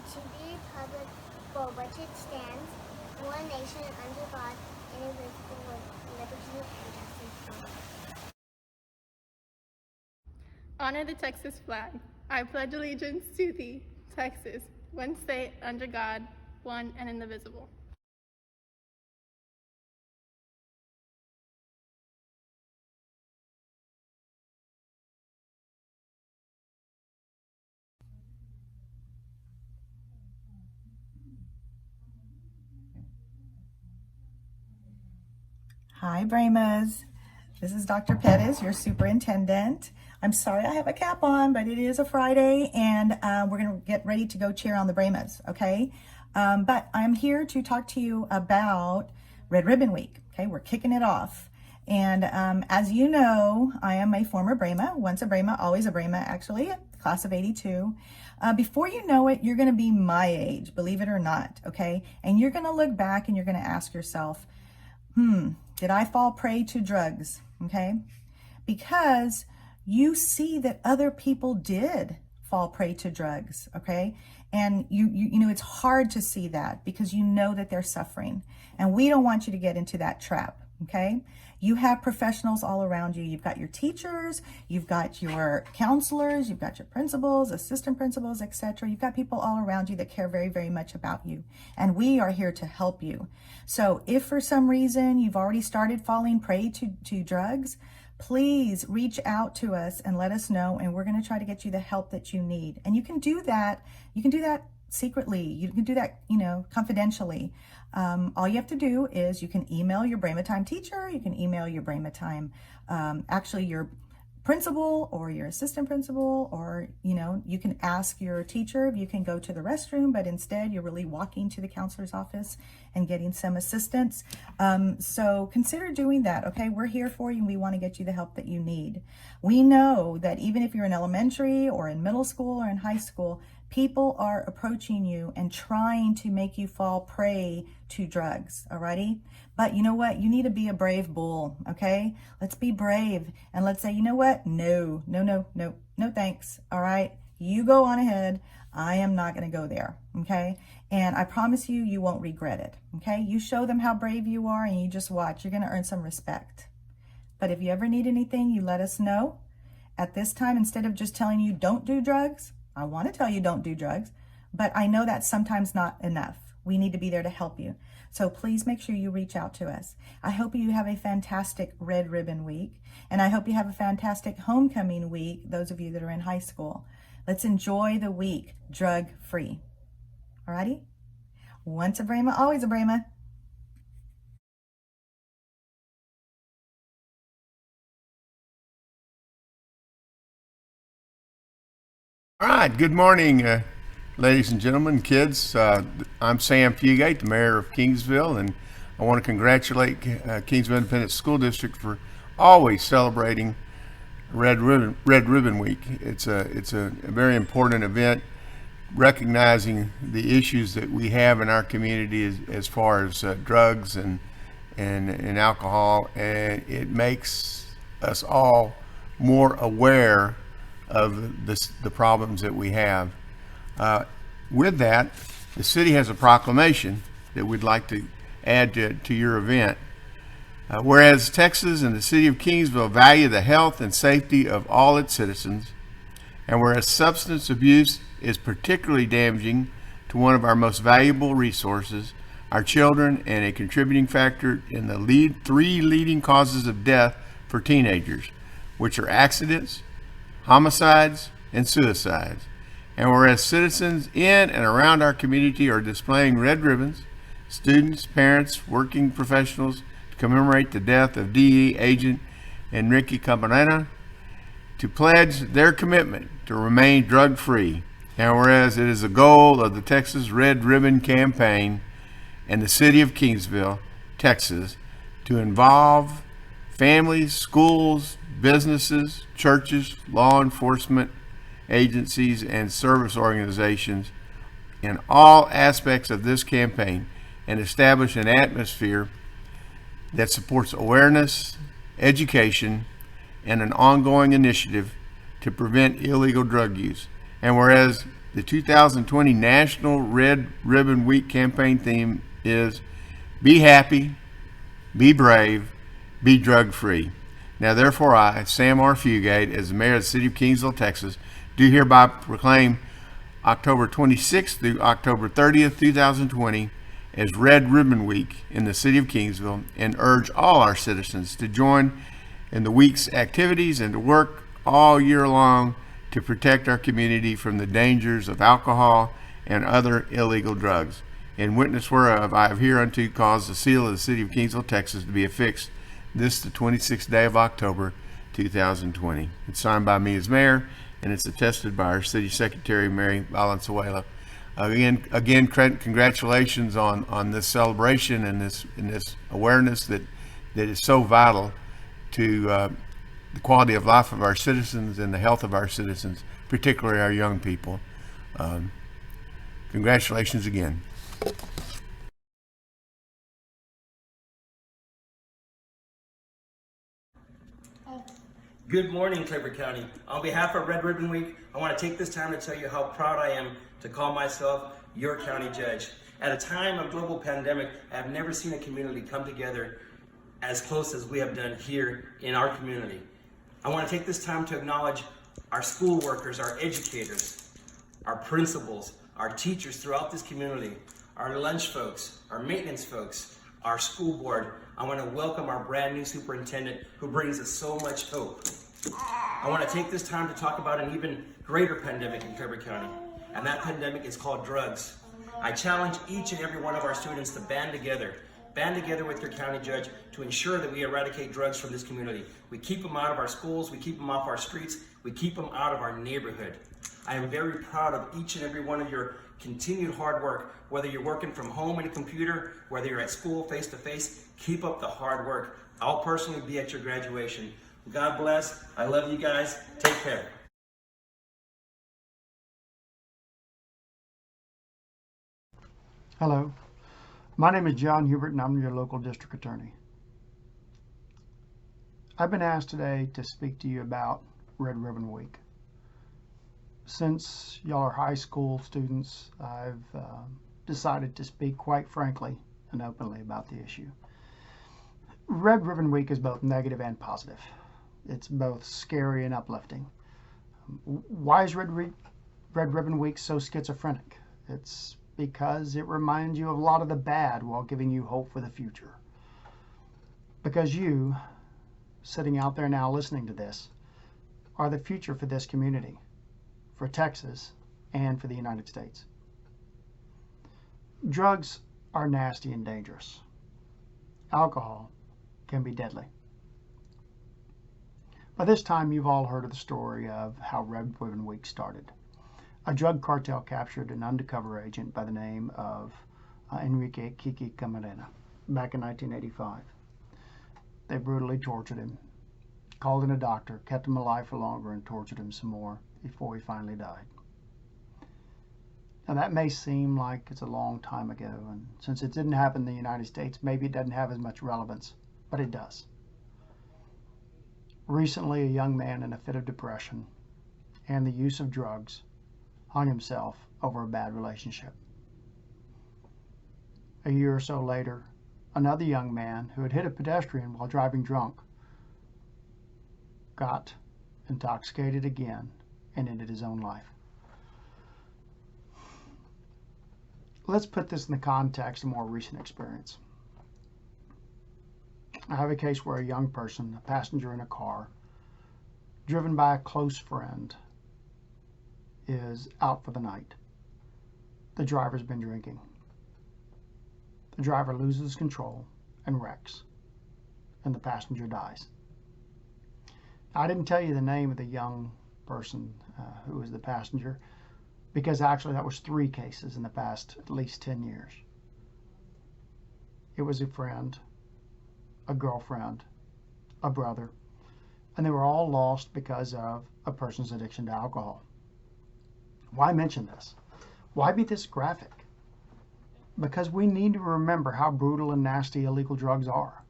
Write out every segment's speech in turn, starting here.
to the republic for which it stands, one nation under God, indivisible, with liberty and justice for all. Honor the Texas flag. I pledge allegiance to thee, Texas, one state under God, one and indivisible. Hi, Brahmas. This is Dr. Pettis, your superintendent. I'm sorry I have a cap on, but it is a Friday, and we're going to get ready to go cheer on the Brahmas, okay? But I'm here to talk to you about Red Ribbon Week, okay? We're kicking it off. And as you know, I am a former Brahma, once a Brahma, always a Brahma, actually, class of 82. Before you know it, you're going to be my age, believe it or not, okay? And you're going to look back and you're going to ask yourself, did I fall prey to drugs? Okay, because you see that other people did fall prey to drugs. Okay, and you know it's hard to see that because you know that they're suffering, and we don't want you to get into that trap. Okay, you have professionals all around you. You've got your teachers, you've got your counselors, you've got your principals, assistant principals, etc. You've got people all around you that care very, very much about you, and we are here to help you. So if for some reason you've already started falling prey to drugs, please reach out to us and let us know, and we're going to try to get you the help that you need. And you can do that. You can do that secretly. You can do that, confidentially. All you have to do is you can email your Brahma Time teacher. You can email your Brahma Time, actually your principal or your assistant principal, or, you can ask your teacher if you can go to the restroom, but instead you're really walking to the counselor's office and getting some assistance. So consider doing that, okay? We're here for you and we want to get you the help that you need. We know that even if you're in elementary or in middle school or in high school, people are approaching you and trying to make you fall prey to drugs, alrighty? But you know what? You need to be a brave bull, okay? Let's be brave and let's say, you know what? No thanks, all right? You go on ahead. I am not going to go there, okay? And I promise you, you won't regret it, okay? You show them how brave you are and you just watch. You're going to earn some respect. But if you ever need anything, you let us know. At this time, instead of just telling you don't do drugs, I want to tell you don't do drugs, but I know that's sometimes not enough. We need to be there to help you. So please make sure you reach out to us. I hope you have a fantastic Red Ribbon Week, and I hope you have a fantastic homecoming week, those of you that are in high school. Let's enjoy the week drug-free. Alrighty? Once a Brahma, always a Brahma. All right, good morning, ladies and gentlemen, kids. I'm Sam Fugate, the mayor of Kingsville, and I want to congratulate Kingsville Independent School District for always celebrating Red Ribbon Week. It's a very important event recognizing the issues that we have in our community as far as drugs and alcohol, and it makes us all more aware of the problems that we have. With that, the city has a proclamation that we'd like to add to your event. Whereas Texas and the city of Kingsville value the health and safety of all its citizens, and whereas substance abuse is particularly damaging to one of our most valuable resources, our children, and a contributing factor in the three leading causes of death for teenagers, which are accidents, homicides, and suicides. And whereas citizens in and around our community are displaying red ribbons, students, parents, working professionals, to commemorate the death of DEA Agent Enrique Camarena, to pledge their commitment to remain drug-free. And whereas it is a goal of the Texas Red Ribbon Campaign and the city of Kingsville, Texas, to involve families, schools, businesses, churches, law enforcement agencies, and service organizations in all aspects of this campaign, and establish an atmosphere that supports awareness, education, and an ongoing initiative to prevent illegal drug use. And whereas the 2020 National Red Ribbon Week campaign theme is Be Happy, Be Brave, Be Drug-Free. Now therefore I, Sam R. Fugate, as the mayor of the city of Kingsville, Texas, do hereby proclaim October 26th through October 30th, 2020 as Red Ribbon Week in the city of Kingsville, and urge all our citizens to join in the week's activities and to work all year long to protect our community from the dangers of alcohol and other illegal drugs. In witness whereof, I have hereunto caused the seal of the city of Kingsville, Texas, to be affixed this the 26th day of October, 2020. It's signed by me as mayor, and it's attested by our city secretary, Mary Valenzuela. Again, congratulations on this celebration and this awareness that is so vital to the quality of life of our citizens and the health of our citizens, particularly our young people. Congratulations again. Good morning, Cleveland County. On behalf of Red Ribbon Week, I want to take this time to tell you how proud I am to call myself your county judge. At a time of global pandemic, I have never seen a community come together as close as we have done here in our community. I want to take this time to acknowledge our school workers, our educators, our principals, our teachers throughout this community, our lunch folks, our maintenance folks, our school board. I want to welcome our brand new superintendent who brings us so much hope. I want to take this time to talk about an even greater pandemic in Cleveland County, and that pandemic is called drugs. I challenge each and every one of our students to band together with your county judge to ensure that we eradicate drugs from this community. We keep them out of our schools, we keep them off our streets, we keep them out of our neighborhood. I am very proud of each and every one of your continued hard work, whether you're working from home in a computer, whether you're at school face-to-face, keep up the hard work. I'll personally be at your graduation. God bless. I love you guys. Take care. Hello, my name is John Hubert and I'm your local district attorney. I've been asked today to speak to you about Red Ribbon Week. Since y'all are high school students, I've decided to speak quite frankly and openly about the issue. Red Ribbon Week is both negative and positive. It's both scary and uplifting. Why is Red Ribbon Week so schizophrenic? It's because it reminds you of a lot of the bad while giving you hope for the future. Because you, sitting out there now listening to this, are the future for this community, for Texas, and for the United States. Drugs are nasty and dangerous. Alcohol can be deadly. By this time, you've all heard of the story of how Red Ribbon Week started. A drug cartel captured an undercover agent by the name of Enrique Kiki Camarena back in 1985. They brutally tortured him, called in a doctor, kept him alive for longer, and tortured him some more before he finally died. Now, that may seem like it's a long time ago, and since it didn't happen in the United States, maybe it doesn't have as much relevance, but it does. Recently, a young man in a fit of depression and the use of drugs hung himself over a bad relationship. A year or so later, another young man who had hit a pedestrian while driving drunk got intoxicated again and ended his own life. Let's put this in the context of more recent experience. I have a case where a young person, a passenger in a car, driven by a close friend, is out for the night. The driver's been drinking. The driver loses control and wrecks, and the passenger dies. I didn't tell you the name of the young person who was the passenger, because actually that was 3 cases in the past at least 10 years. It was a friend, a girlfriend, a brother, and they were all lost because of a person's addiction to alcohol. Why mention this? Why be this graphic? Because we need to remember how brutal and nasty illegal drugs are.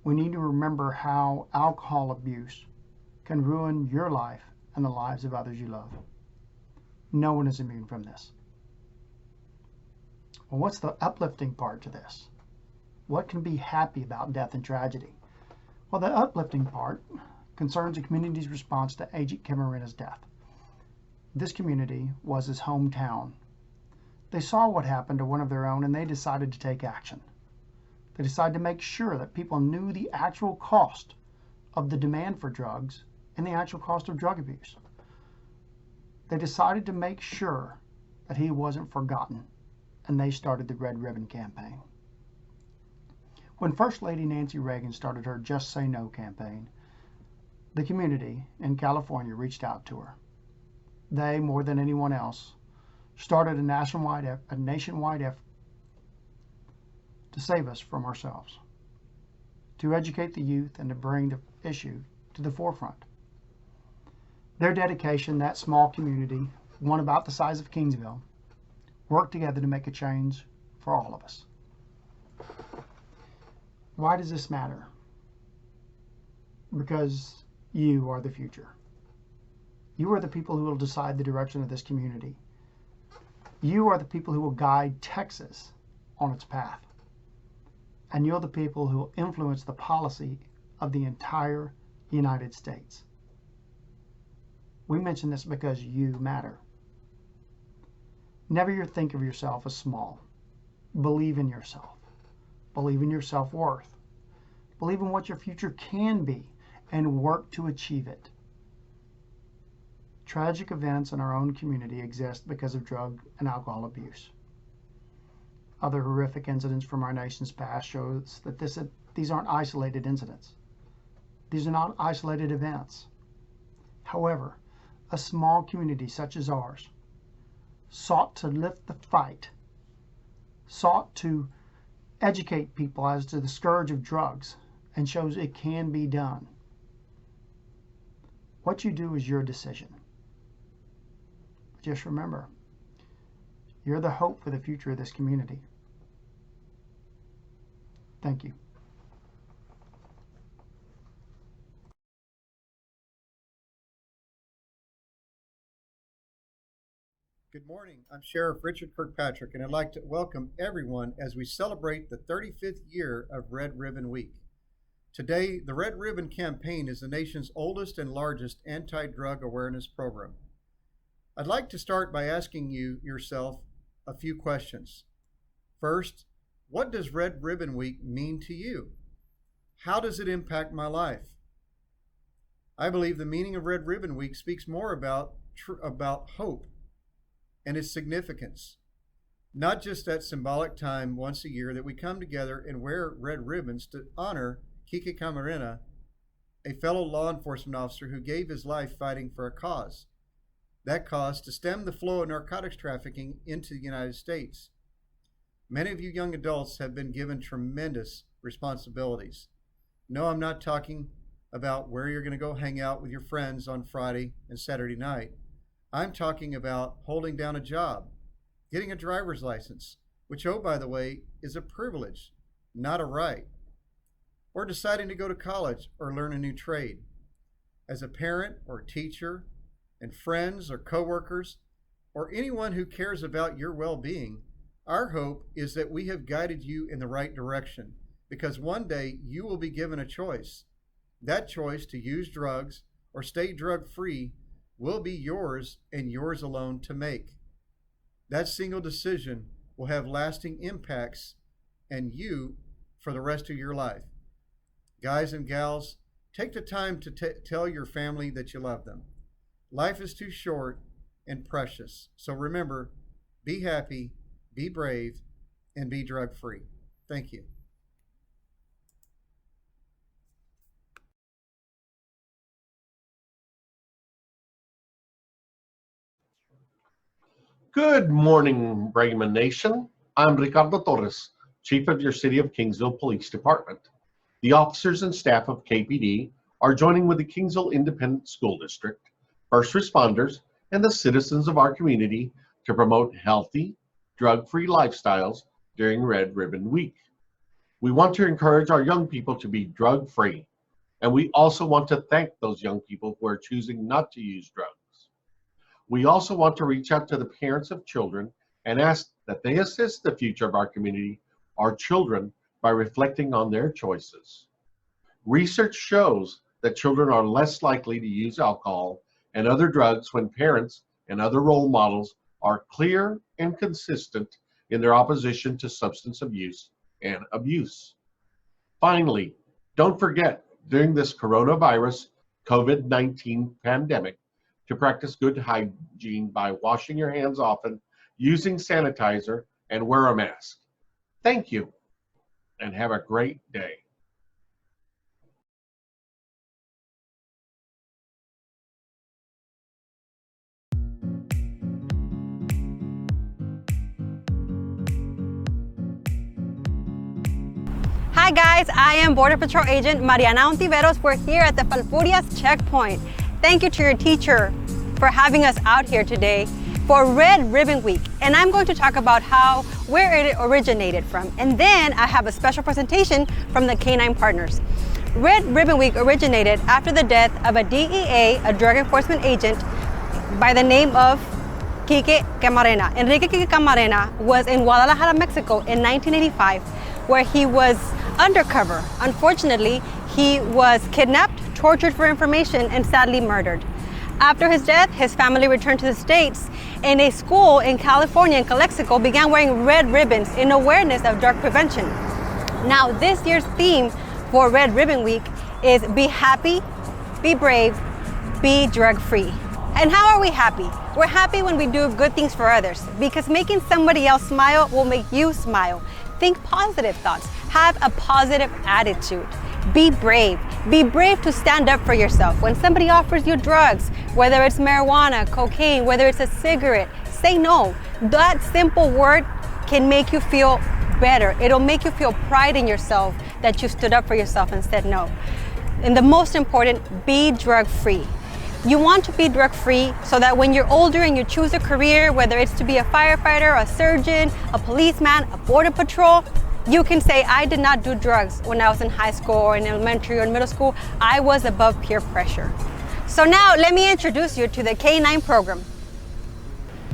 We need to remember how alcohol abuse can ruin your life and the lives of others you love. No one is immune from this. Well, what's the uplifting part to this? What can be happy about death and tragedy? Well, the uplifting part concerns the community's response to Agent Camarena's death. This community was his hometown. They saw what happened to one of their own and they decided to take action. They decided to make sure that people knew the actual cost of the demand for drugs and the actual cost of drug abuse. They decided to make sure that he wasn't forgotten, and they started the Red Ribbon campaign. When First Lady Nancy Reagan started her Just Say No campaign, the community in California reached out to her. They, more than anyone else, started a nationwide effort to save us from ourselves, to educate the youth and to bring the issue to the forefront. Their dedication, that small community, one about the size of Kingsville, worked together to make a change for all of us. Why does this matter? Because you are the future. You are the people who will decide the direction of this community. You are the people who will guide Texas on its path. And you're the people who will influence the policy of the entire United States. We mention this because you matter. Never think of yourself as small. Believe in yourself. Believe in your self-worth. Believe in what your future can be and work to achieve it. Tragic events in our own community exist because of drug and alcohol abuse. Other horrific incidents from our nation's past show that these aren't isolated incidents. These are not isolated events. However, a small community such as ours sought to lift the fight, sought to educate people as to the scourge of drugs, and shows it can be done. What you do is your decision. Just remember, you're the hope for the future of this community. Thank you. Good morning. I'm Sheriff Richard Kirkpatrick, and I'd like to welcome everyone as we celebrate the 35th year of Red Ribbon Week. Today, the Red Ribbon Campaign is the nation's oldest and largest anti-drug awareness program. I'd like to start by asking yourself a few questions. First, what does Red Ribbon Week mean to you? How does it impact my life? I believe the meaning of Red Ribbon Week speaks more about hope and its significance. Not just that symbolic time once a year that we come together and wear red ribbons to honor Kiki Camarena, a fellow law enforcement officer who gave his life fighting for a cause. That cause to stem the flow of narcotics trafficking into the United States. Many of you young adults have been given tremendous responsibilities. No, I'm not talking about where you're going to go hang out with your friends on Friday and Saturday night. I'm talking about holding down a job, getting a driver's license, which, oh, by the way, is a privilege, not a right, or deciding to go to college or learn a new trade. As a parent or teacher, and friends or coworkers, or anyone who cares about your well-being, our hope is that we have guided you in the right direction, because one day you will be given a choice. That choice to use drugs or stay drug-free will be yours and yours alone to make. That single decision will have lasting impacts on you for the rest of your life. Guys and gals, take the time to tell your family that you love them. Life is too short and precious. So remember, be happy, be brave, and be drug-free. Thank you. Good morning, Brahma Nation. I'm Ricardo Torres, Chief of your City of Kingsville Police Department. The officers and staff of KPD are joining with the Kingsville Independent School District, first responders, and the citizens of our community to promote healthy, drug-free lifestyles during Red Ribbon Week. We want to encourage our young people to be drug-free, and we also want to thank those young people who are choosing not to use drugs. We also want to reach out to the parents of children and ask that they assist the future of our community, our children, by reflecting on their choices. Research shows that children are less likely to use alcohol and other drugs when parents and other role models are clear and consistent in their opposition to substance abuse and abuse. Finally, don't forget, during this coronavirus COVID-19 pandemic, to practice good hygiene by washing your hands often, using sanitizer, and wear a mask. Thank you, and have a great day. Hi guys, I am Border Patrol Agent Mariana Ontiveros. We're here at the Falfurrias checkpoint. Thank you to your teacher for having us out here today for Red Ribbon Week. And I'm going to talk about where it originated from. And then I have a special presentation from the K9 partners. Red Ribbon Week originated after the death of a DEA, a drug enforcement agent by the name of Kiki Camarena. Enrique Kiki Camarena was in Guadalajara, Mexico in 1985, where he was undercover. Unfortunately, he was kidnapped, tortured for information, and sadly murdered. After his death, his family returned to the States, and a school in California and Calexico began wearing red ribbons in awareness of drug prevention. Now, this year's theme for Red Ribbon Week is be happy, be brave, be drug-free. And how are we happy? We're happy when we do good things for others, because making somebody else smile will make you smile. Think positive thoughts. Have a positive attitude. Be brave. Be brave to stand up for yourself. When somebody offers you drugs, whether it's marijuana, cocaine, whether it's a cigarette, say no. That simple word can make you feel better. It'll make you feel pride in yourself that you stood up for yourself and said no. And the most important, be drug-free. You want to be drug-free so that when you're older and you choose a career, whether it's to be a firefighter, a surgeon, a policeman, a border patrol, you can say, I did not do drugs when I was in high school or in elementary or in middle school. I was above peer pressure. So now let me introduce you to the K9 program.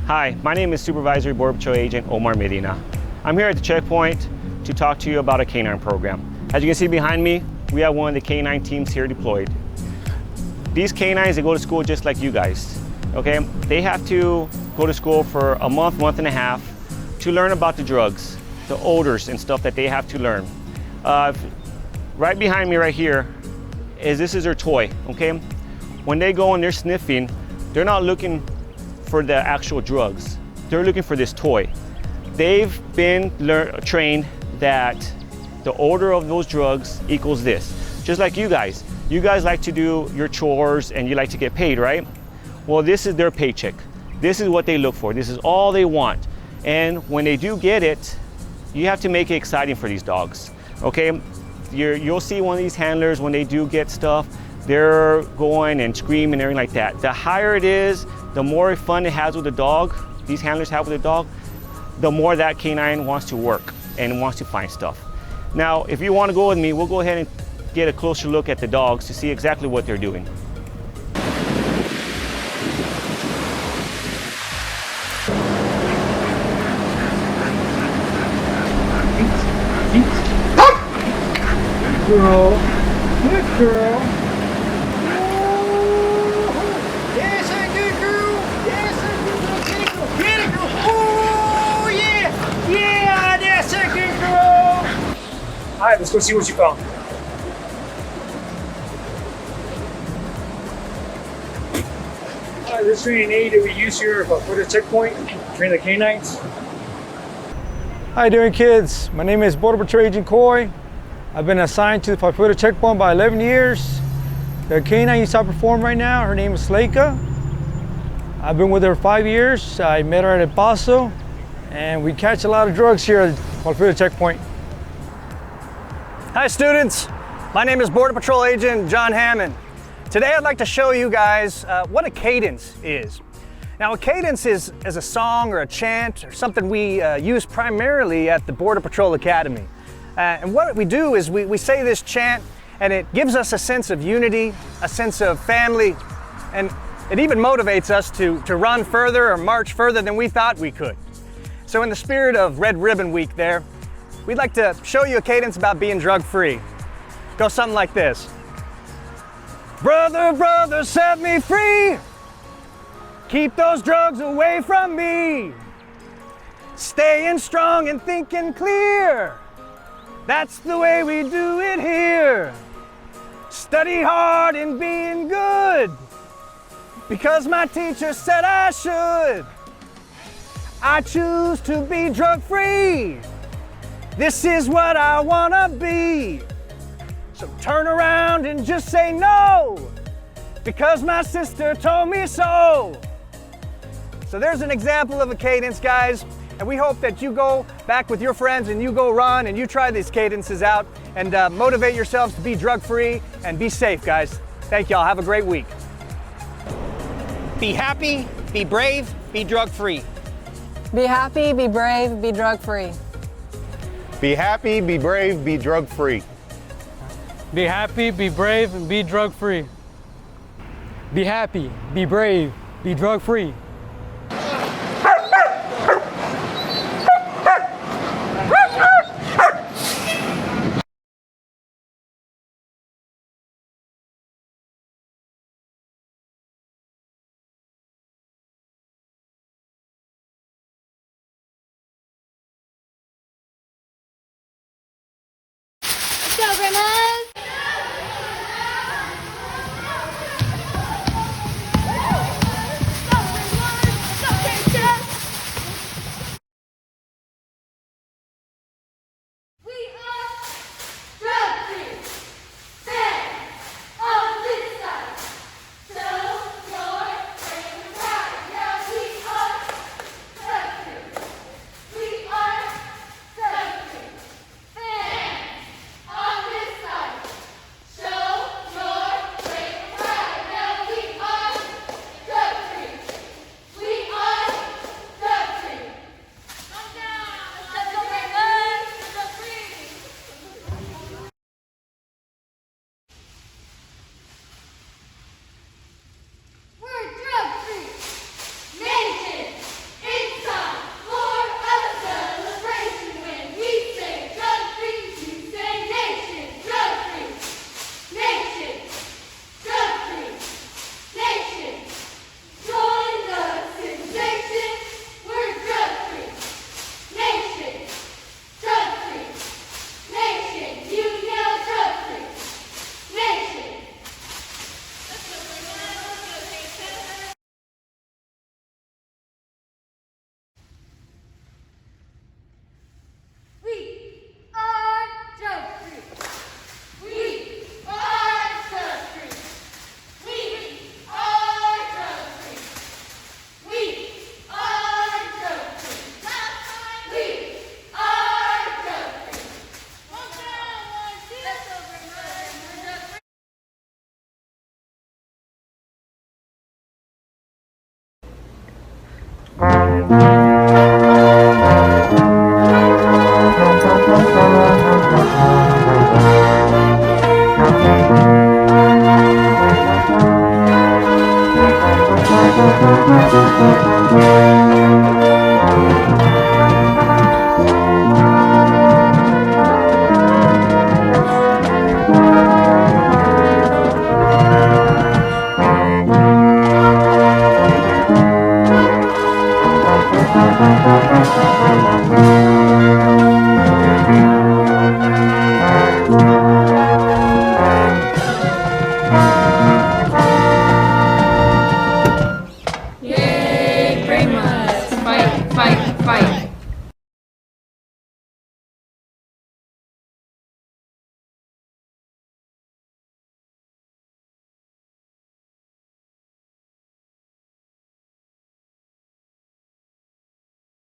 Hi, my name is Supervisory Border Patrol Agent Omar Medina. I'm here at the checkpoint to talk to you about a K9 program. As you can see behind me, we have one of the K9 teams here deployed. These K9s, they go to school just like you guys, okay? They have to go to school for a month and a half to learn about the drugs, the odors and stuff that they have to learn. Right behind me right here this is their toy, okay? When they go and they're sniffing, they're not looking for the actual drugs. They're looking for this toy. They've been trained that the odor of those drugs equals this. Just like you guys. You guys like to do your chores and you like to get paid, right? Well, this is their paycheck. This is what they look for. This is all they want. And when they do get it, you have to make it exciting for these dogs, okay? You'll see one of these handlers, when they do get stuff, they're going and screaming and everything like that. The higher it is, the more fun it has with the dog, these handlers have with the dog, the more that canine wants to work and wants to find stuff. Now, if you want to go with me, we'll go ahead and get a closer look at the dogs to see exactly what they're doing. Girl. Good girl. Yes, a good girl. Yes, a good girl. Get it, girl. Oh, yeah. Yeah, that's a good girl. All right, let's go see what you found. All right, this training aid that we use here for the checkpoint, train the canines. How you doing, kids? My name is Border Patrol Agent Coy. I've been assigned to the Papuita checkpoint by 11 years. The canine you saw perform right now, her name is Leica. I've been with her 5 years. I met her at El Paso, and we catch a lot of drugs here at Papuita checkpoint. Hi students, my name is Border Patrol Agent John Hammond. Today I'd like to show you guys what a cadence is. Now a cadence is a song or a chant or something we use primarily at the Border Patrol Academy. And what we do is we say this chant, and it gives us a sense of unity, a sense of family, and it even motivates us to run further or march further than we thought we could. So in the spirit of Red Ribbon Week there, we'd like to show you a cadence about being drug-free. Go something like this. Brother, brother, set me free. Keep those drugs away from me. Staying strong and thinking clear. That's the way we do it here. Study hard and being good, because my teacher said I should. I choose to be drug-free. This is what I wanna be. So turn around and just say no, because my sister told me so. So there's an example of a cadence, guys. And we hope that you go back with your friends and you go run and you try these cadences out and motivate yourselves to be drug-free and be safe, guys. Thank y'all. Have a great week. Be happy, be brave, be drug-free. Be happy, be brave, be drug-free. Be happy, be brave, be drug-free. Be happy, be brave, and be drug-free. Be happy, be brave, be drug-free. Go, Brahmas! We are